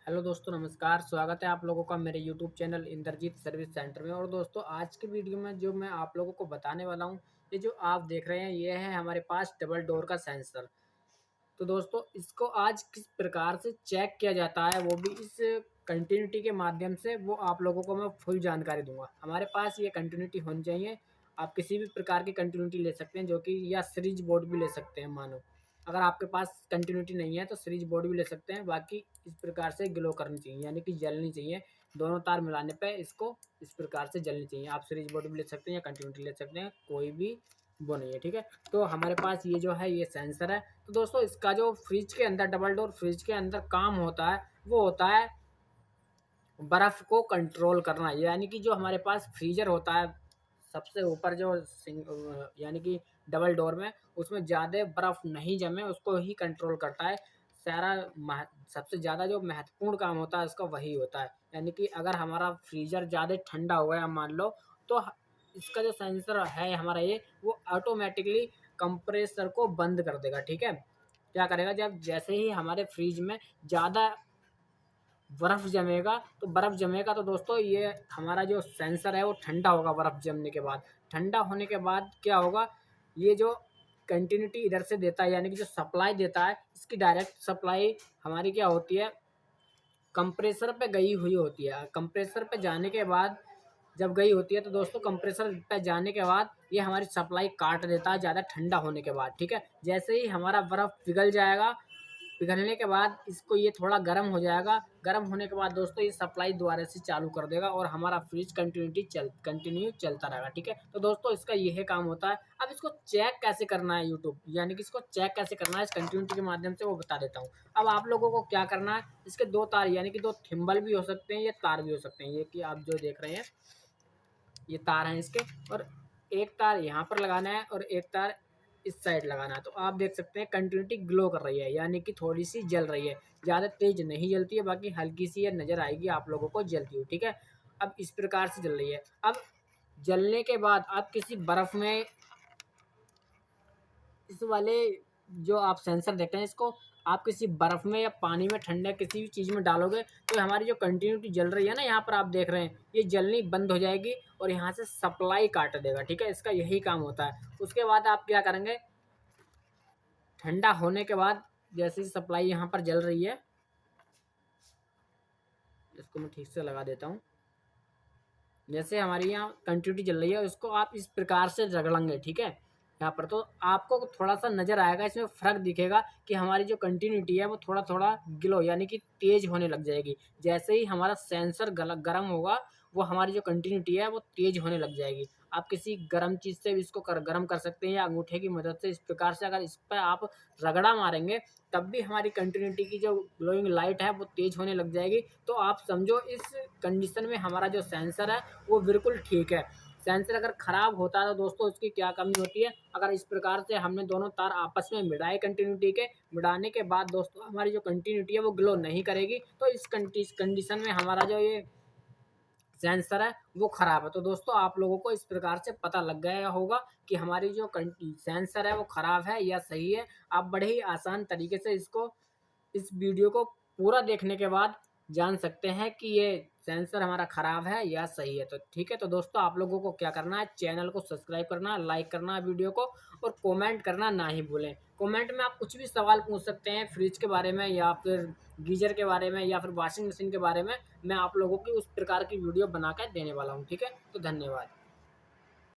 Hello दोस्तों, नमस्कार। स्वागत है आप लोगों का मेरे YouTube channel Indrajeet service centre में। और दोस्तों, आज की वीडियो में जो मैं आप लोगों को बताने वाला हूँ, ये जो आप देख रहे हैं, ये है हमारे पास डबल डोर का सेंसर। तो दोस्तों, इसको आज किस प्रकार से चेक किया जाता है, वो भी इस कंटिन्यूटी के माध्यम से, वो आप लोगों को मैं फुल जानकारी दूंगा। हमारे पास ये कंटिन्यूटी होनी चाहिए। आप किसी भी प्रकार की कंटिन्यूटी ले सकते हैं, जो कि या सीरीज बोर्ड भी ले सकते हैं। मानो अगर आपके पास कंटिन्यूटी नहीं है तो सीरीज बोर्ड भी ले सकते हैं। बाकी इस प्रकार से ग्लो करनी चाहिए, यानी कि जलनी चाहिए। दोनों तार मिलाने पे इसको इस प्रकार से जलनी चाहिए। आप सीरीज बोर्ड भी ले सकते हैं या कंटिन्यूटी ले सकते हैं, कोई भी वो नहीं है। ठीक है, तो हमारे पास ये जो है ये सेंसर है। तो दोस्तों, इसका जो फ्रिज के अंदर, डबल डोर फ्रिज के अंदर काम होता है, वो होता है बर्फ़ को कंट्रोल करना। यानी कि जो हमारे पास फ्रीज़र होता है सबसे ऊपर, जो यानी कि डबल डोर में, उसमें ज़्यादा बर्फ़ नहीं जमे, उसको ही कंट्रोल करता है। सारा मह सबसे ज़्यादा जो महत्वपूर्ण काम होता है उसका वही होता है। यानी कि अगर हमारा फ्रीज़र ज़्यादा ठंडा हो गया मान लो, तो इसका जो सेंसर है हमारा ये, वो ऑटोमेटिकली कंप्रेसर को बंद कर देगा। ठीक है, क्या करेगा, जब जैसे ही हमारे फ्रिज में ज़्यादा बर्फ़ जमेगा तो दोस्तों, ये हमारा जो सेंसर है वो ठंडा होगा। बर्फ़ जमने के बाद, ठंडा होने के बाद क्या होगा, ये जो कंटिन्यूटी इधर से देता है, यानी कि जो सप्लाई देता है, इसकी डायरेक्ट सप्लाई हमारी क्या होती है, कंप्रेसर पे गई हुई होती है। कंप्रेसर पे जाने के बाद, जब गई होती है तो दोस्तों, कंप्रेसर पे जाने के बाद ये हमारी सप्लाई काट देता है ज़्यादा ठंडा होने के बाद। ठीक है, जैसे ही हमारा बर्फ़ पिघल जाएगा, पिघलने के बाद इसको ये थोड़ा गर्म हो जाएगा। गर्म होने के बाद दोस्तों, ये सप्लाई दोबारा से चालू कर देगा और हमारा फ्रिज कंटिन्यू चलता रहेगा। ठीक है, तो दोस्तों, इसका यही काम होता है। अब इसको चेक कैसे करना है यूट्यूब, यानी कि इसको चेक कैसे करना है इस कंटिन्यूटी के माध्यम से, वो बता देता हूँ। अब आप लोगों को क्या करना है, इसके दो तार, यानी कि दो थिम्बल भी हो सकते हैं, ये तार भी हो सकते हैं। ये कि आप जो देख रहे हैं, ये तार हैं इसके, और एक तार यहाँ पर लगाना है और एक तार इस साइड लगाना है। तो आप देख सकते हैं कंटिन्यूटी ग्लो कर रही है, यानी कि थोड़ी सी जल रही है। ज़्यादा तेज नहीं जलती है, बाकी हल्की सी ये नज़र आएगी आप लोगों को जलती हुई। ठीक है, अब इस प्रकार से जल रही है। अब जलने के बाद आप किसी बर्फ़ में, इस वाले जो आप सेंसर देखते हैं, इसको आप किसी बर्फ़ में या पानी में, ठंडा किसी भी चीज़ में डालोगे, तो हमारी जो कंटिन्यूटी जल रही है ना, यहाँ पर आप देख रहे हैं, ये जलनी बंद हो जाएगी और यहाँ से सप्लाई काट देगा। ठीक है, इसका यही काम होता है। उसके बाद आप क्या करेंगे, ठंडा होने के बाद जैसे ही सप्लाई यहाँ पर जल रही है, इसको मैं ठीक से लगा देता हूँ। जैसे हमारी यहाँ कंटिन्यूटी चल रही है, उसको आप इस प्रकार से रगड़ेंगे। ठीक है, यहाँ पर तो आपको थोड़ा सा नज़र आएगा, इसमें फ़र्क दिखेगा कि हमारी जो कंटिन्यूटी है वो थोड़ा थोड़ा ग्लो, यानी कि तेज़ होने लग जाएगी। जैसे ही हमारा सेंसर गर्म होगा, वो हमारी जो कंटिन्यूटी है वो तेज़ होने लग जाएगी। आप किसी गर्म चीज़ से भी इसको गर्म कर सकते हैं, या अंगूठे की मदद से इस प्रकार से अगर इस पर आप रगड़ा मारेंगे, तब भी हमारी कंटिन्यूटी की जो ग्लोइंग लाइट है वो तेज़ होने लग जाएगी। तो आप समझो, इस कंडीशन में हमारा जो सेंसर है वो बिल्कुल ठीक है। सेंसर अगर ख़राब होता है तो दोस्तों, उसकी क्या कमी होती है, अगर इस प्रकार से हमने दोनों तार आपस में मिलाए कंटिन्यूटी के, मिलाने के बाद दोस्तों, हमारी जो कंटिन्यूटी है वो ग्लो नहीं करेगी। तो इस कंडीशन में हमारा जो ये सेंसर है वो ख़राब है। तो दोस्तों, आप लोगों को इस प्रकार से पता लग गया होगा कि हमारी जो सेंसर है वो ख़राब है या सही है। आप बड़े ही आसान तरीके से इसको, इस वीडियो को पूरा देखने के बाद जान सकते हैं कि ये सेंसर हमारा ख़राब है या सही है। तो ठीक है, तो दोस्तों, आप लोगों को क्या करना है, चैनल को सब्सक्राइब करना, लाइक करना वीडियो को, और कमेंट करना ना ही भूलें। कमेंट में आप कुछ भी सवाल पूछ सकते हैं, फ्रिज के बारे में या फिर गीज़र के बारे में या फिर वॉशिंग मशीन के बारे में। मैं आप लोगों की उस प्रकार की वीडियो बना कर देने वाला हूँ। ठीक है, तो धन्यवाद।